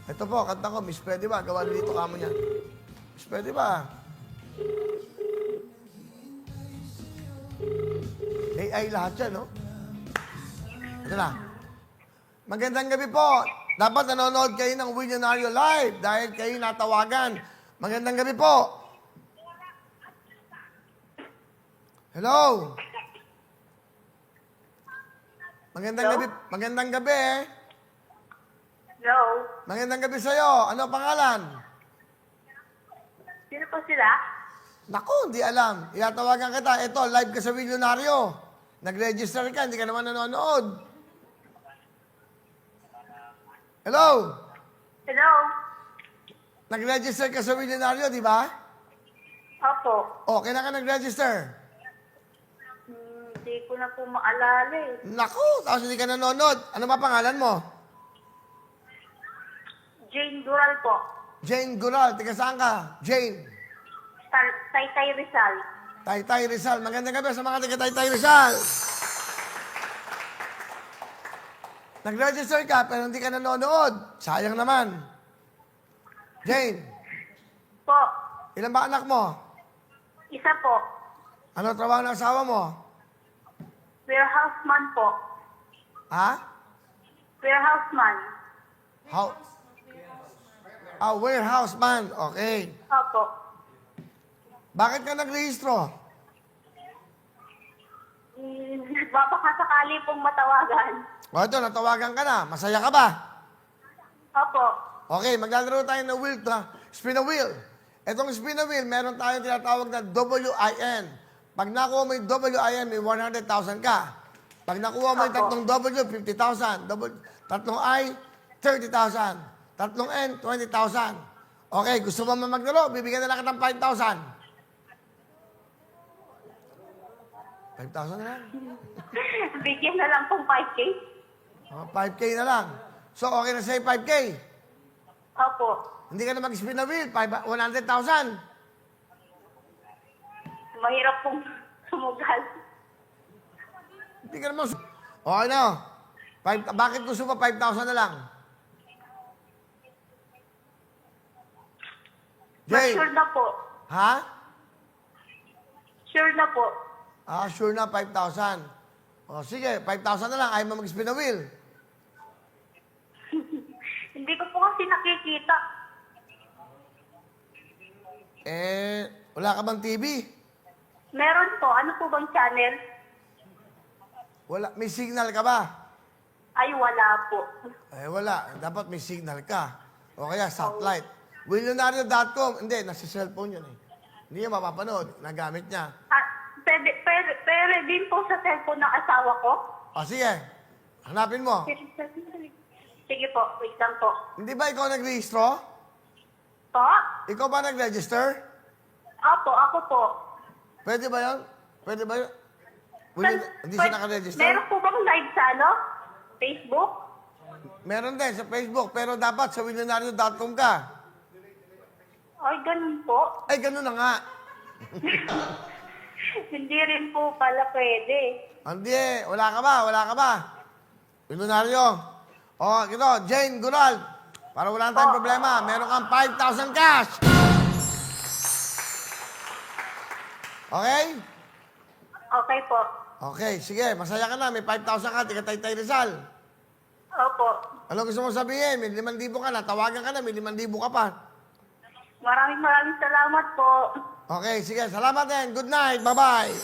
Ito po, kanta ko, Miss Pwede ba? Gawa dito kamo niya. Miss Pwede ba? AI lahat yan, no? Ito na. Magandang gabi po. Dapat nanonood kayo ng Willionario Live dahil kayo natawagan. Magandang gabi po. Hello? Magandang Hello? gabi. Magandang gabi. Hello? Magandang gabi sa'yo. Ano pangalan? Sino po sila? Naku, hindi alam. Iyatawagan kita. Ito, live ka sa Willionario. Nag-register ka, hindi ka naman nanonood. Hello? Hello? Nag-register ka sa Willionario, di ba? Opo. O, kailan ka nag-register? Hindi ko na po maalala eh. Naku, tapos hindi ka nanonood. Ano ba pangalan mo? Jane Dural po. Jane Gural. Tiga saan ka? Jane. Taytay Rizal. Taytay Rizal. Magandang gabi sa mga tiga Taytay Rizal. Nag-register ka pero hindi ka nanonood. Sayang naman. Jane, Po. ilan ba anak mo? Isa po. Ano trabaho ng asawa mo? Warehouseman po. Ha? Warehouseman. How? Warehouse man. Okay. Opo. Bakit ka nagrehistro? Baka pong matawagan. O ito, natawagan ka na. Masaya ka ba? Opo. Okay, maglalaro tayo ng wheel, spin a wheel. Itong spin a wheel, meron tayong tinatawag na WIN. Pag nakuha mo yung WIN, may 100,000 ka. Pag nakuha mo yung tatlong W, 50,000. Tatlong I, 30,000. Tatlong N, 20,000. Okay, gusto mo maglaro? Bibigyan na lang kita ng 5,000. 5,000 na lang. Bigyan na lang pong 5K. 5K na lang. So, okay na sa'yo 5K. Opo. Hindi ka na mag-spin a wheel, 100,000. Mahirap pong sumugal. Hindi ka naman... Okay na. Bakit gusto mo 5,000 na lang? Jay. Sure na po. Ha? Sure na po. Sure na, 5,000. O, sige, 5,000 na lang. Ayaw mo mag-spin a wheel. Hindi ko po kasi nakikita. Wala ka bang TV? Meron po. Ano po bang channel? Wala. May signal ka ba? Ay, wala po. Wala. Dapat may signal ka. O kaya, satellite. Willionario.com. Hindi, nasa cellphone yun eh. Hindi niya mapapanood. Nagamit niya. Pwede din po sa cellphone ng asawa ko. O, sige. Hanapin mo. Sige po, wait lang po. Hindi ba ikaw nagrehistro? Po? Ikaw ba nag-register? Opo, ako po. Pwede ba yun? Pwede ba yun? Hindi siya nakaregister? Meron po bang live sa ano? Facebook? Meron din sa Facebook, pero dapat sa willionario.com ka. Ay, ganun po. Ay, ganun na nga. Hindi rin po pala pwede. Hindi, wala ka ba? Wala ka ba? Willionario. O, ito, Jane Gural. Para wala na tayong problema, meron kang 5,000 cash. Okay? Okay po. Okay, sige, masaya ka na. May 5,000 ka, tiga Taytay Rizal. Opo. Ano gusto mo sabihin? May 5,000 ka na, tawagan ka na, may 5,000 ka pa. Maraming salamat po. Okay, sige. Salamat din. Good night. Bye-bye.